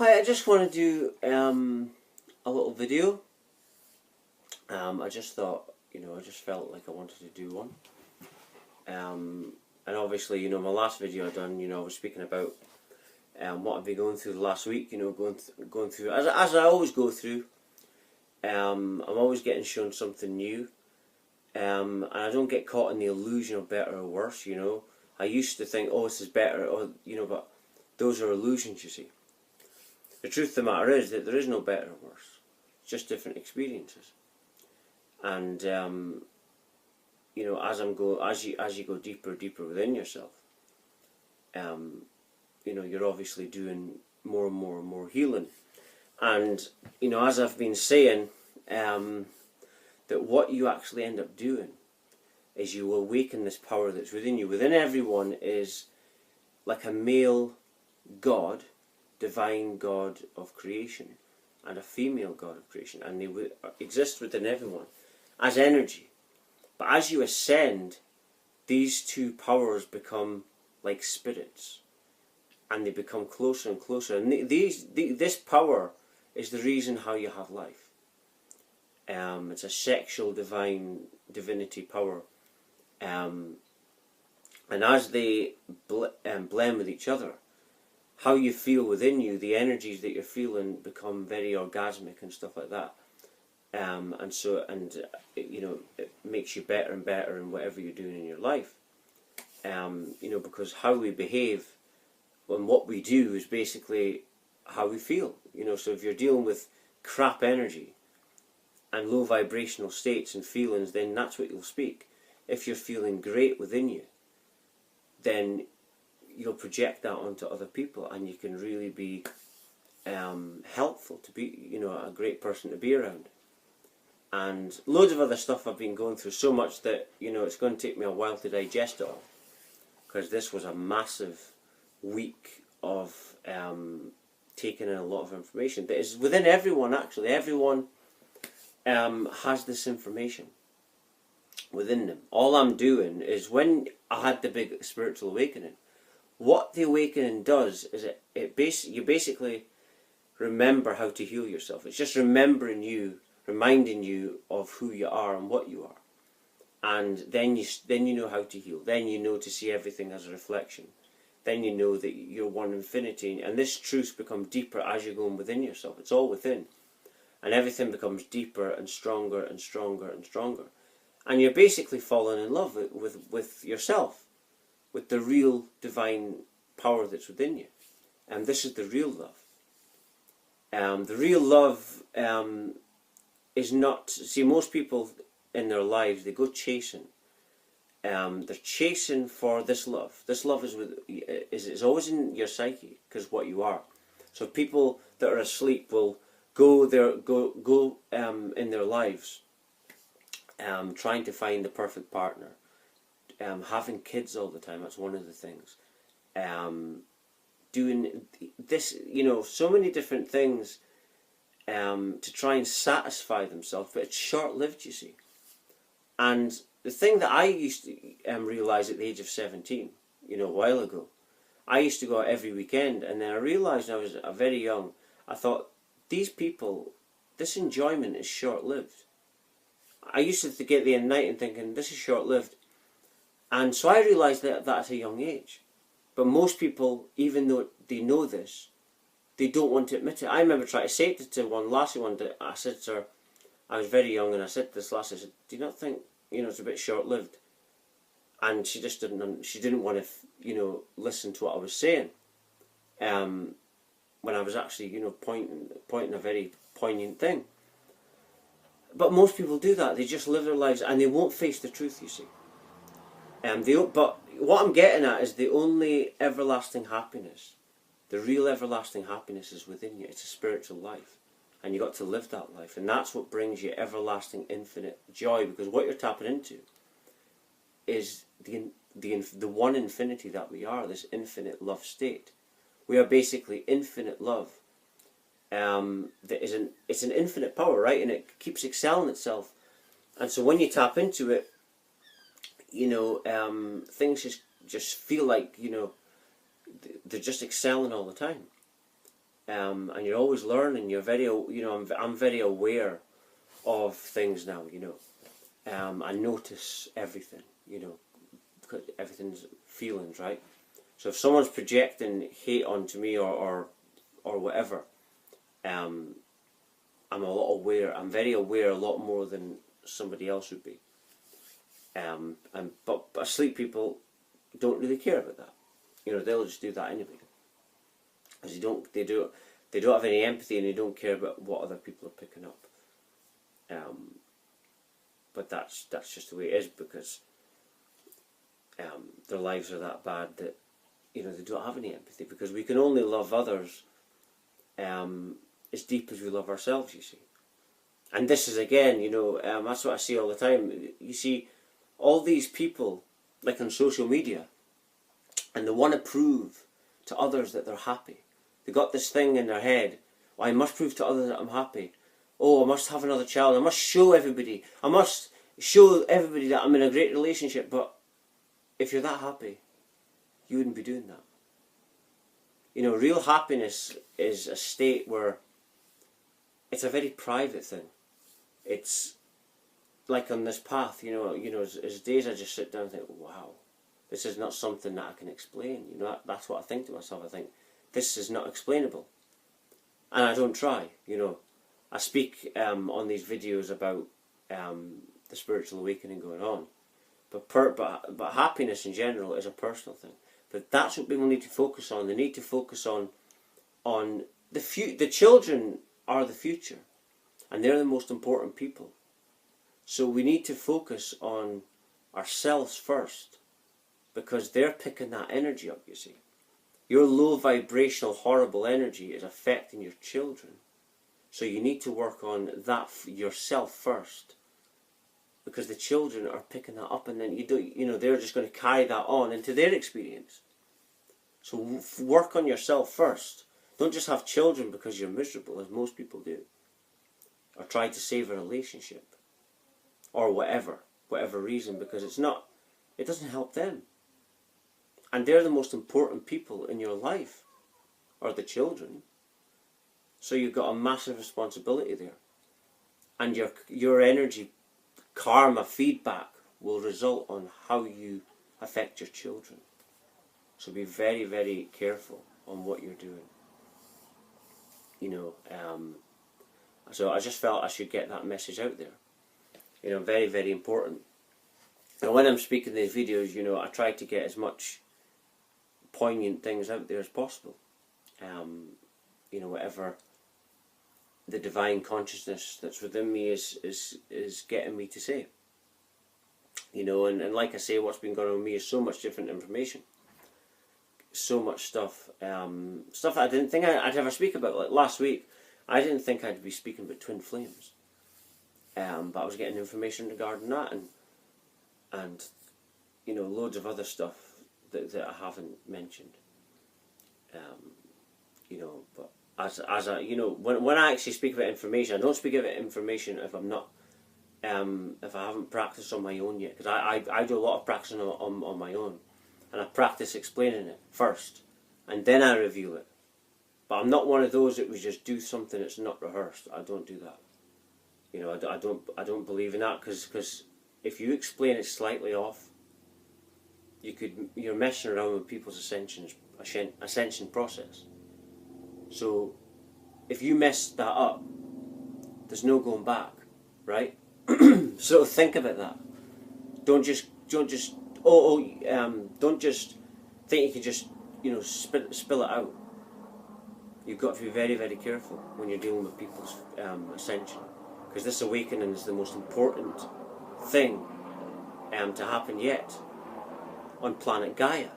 Hi, I just want to do a little video. I just thought, I just felt like I wanted to do one. And obviously, my last video I done, I was speaking about what I've been going through the last week. Going through as I always go through. I'm always getting shown something new, and I don't get caught in the illusion of better or worse. I used to think, oh, this is better, but those are illusions. You see. The truth of the matter is that there is no better or worse. It's just different experiences. And as you go deeper within yourself, you're obviously doing more and more healing. And as I've been saying, that what you actually end up doing is you awaken this power that's within you. Within everyone is like a male God, divine God of creation, and a female God of creation, and they exist within everyone as energy. But as you ascend, these two powers become like spirits, and they become closer and closer. And this power is the reason how you have life. It's a sexual divinity power, and as they blend with each other, how you feel within you, the energies that you're feeling become very orgasmic and stuff like that. It makes you better and better in whatever you're doing in your life. Because how we behave and what we do is basically how we feel. So if you're dealing with crap energy and low vibrational states and feelings, then that's what you'll speak. If you're feeling great within you, then you'll project that onto other people, and you can really be helpful to be, a great person to be around. And loads of other stuff I've been going through, so much that, it's going to take me a while to digest it all, because this was a massive week of taking in a lot of information that is within everyone. Actually, everyone has this information within them. All I'm doing is, when I had the big spiritual awakening, what the awakening does is you basically remember how to heal yourself. It's just reminding you of who you are and what you are, and then you know how to heal. Then you know to see everything as a reflection. Then you know that you're one infinity, and this truth becomes deeper as you're going within yourself. It's all within, and everything becomes deeper and stronger and stronger and stronger, and you're basically falling in love with yourself, with the real divine power that's within you. And this is the real love. The real love is not... See, most people in their lives, they go chasing. They're chasing for this love. This love is always in your psyche, because what you are. So people that are asleep will go in their lives trying to find the perfect partner. Having kids all the time, that's one of the things. Doing this, so many different things to try and satisfy themselves, but it's short-lived, you see. And the thing that I used to realise at the age of 17, a while ago, I used to go out every weekend, and then I realised when I was very young, I thought, these people, this enjoyment is short-lived. I used to get the end night and thinking, this is short-lived. And so I realised that at a young age. But most people, even though they know this, they don't want to admit it. I remember trying to say it to one lassie one day. I said to her, I was very young, and I said to this lassie, I said, do you not think, it's a bit short-lived? And she just didn't want to, listen to what I was saying. When I was actually, pointing a very poignant thing. But most people do that. They just live their lives, and they won't face the truth, you see. But what I'm getting at is the only everlasting happiness, the real everlasting happiness, is within you. It's a spiritual life, and you've got to live that life, and that's what brings you everlasting, infinite joy. Because what you're tapping into is the one infinity that we are. This infinite love state. We are basically infinite love. It's an infinite power, right? And it keeps excelling itself. And so when you tap into it, things just feel like, they're just excelling all the time. and you're always learning. You're very, I'm very aware of things now. I notice everything. Because everything's feelings, right? So if someone's projecting hate onto me or whatever, I'm a lot aware. I'm very aware, a lot more than somebody else would be. But asleep people don't really care about that. They'll just do that anyway, because they don't have any empathy, and they don't care about what other people are picking up. But that's just the way it is, because their lives are that bad that they don't have any empathy, because we can only love others as deep as we love ourselves, you see. And this is, again, that's what I see all the time. You see all these people, like on social media, and they want to prove to others that they're happy. They got this thing in their head: well, I must prove to others that I'm happy. Oh, I must have another child. I must show everybody. I must show everybody that I'm in a great relationship. But if you're that happy, you wouldn't be doing that. Real happiness is a state where it's a very private thing. It's like on this path, as days I just sit down and think, wow, this is not something that I can explain. That's what I think to myself. I think, this is not explainable. And I don't try, I speak on these videos about the spiritual awakening going on. But happiness in general is a personal thing. But that's what people need to focus on. They need to focus on the children are the future. And they're the most important people. So we need to focus on ourselves first, because they're picking that energy up, you see. Your low vibrational horrible energy is affecting your children. So you need to work on that yourself first, because the children are picking that up, and then they're just going to carry that on into their experience. So work on yourself first. Don't just have children because you're miserable, as most people do, or try to save a relationship, or whatever reason, because it doesn't help them. And they're the most important people in your life, or the children. So you've got a massive responsibility there. And your energy, karma, feedback will result on how you affect your children. So be very, very careful on what you're doing. So I just felt I should get that message out there. Very, very important. And when I'm speaking these videos, I try to get as much poignant things out there as possible. Whatever the divine consciousness that's within me is getting me to say. And like I say, what's been going on with me is so much different information. So much stuff. Stuff I didn't think I'd ever speak about. Like last week, I didn't think I'd be speaking about twin flames. But I was getting information regarding that, and loads of other stuff that I haven't mentioned. But as I, when I actually speak about information, I don't speak about information if I'm not, if I haven't practiced on my own yet, because I do a lot of practicing on my own, and I practice explaining it first, and then I review it. But I'm not one of those that would just do something that's not rehearsed. I don't do that. I don't believe in that, because if you explain it slightly off, you're messing around with people's ascension process. So if you mess that up, there's no going back, right? So think about that. Don't just think you can just spill it out. You've got to be very, very careful when you're dealing with people's ascension, because this awakening is the most important thing to happen yet on planet Gaia.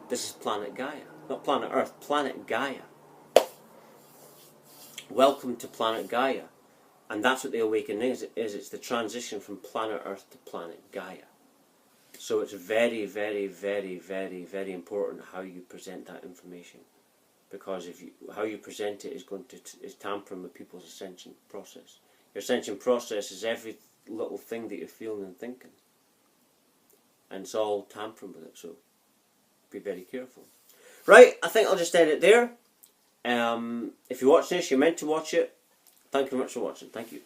This is planet Gaia, not planet Earth, planet Gaia. Welcome to planet Gaia. And that's what the awakening is. It's the transition from planet Earth to planet Gaia. So it's very, very, very, very, very important how you present that information, because how you present it is tampering with people's ascension process. Your ascension process is every little thing that you're feeling and thinking, and it's all tampering with it. So be very careful. Right, I think I'll just end it there. If you watch this, you're meant to watch it. Thank you very much for watching. Thank you.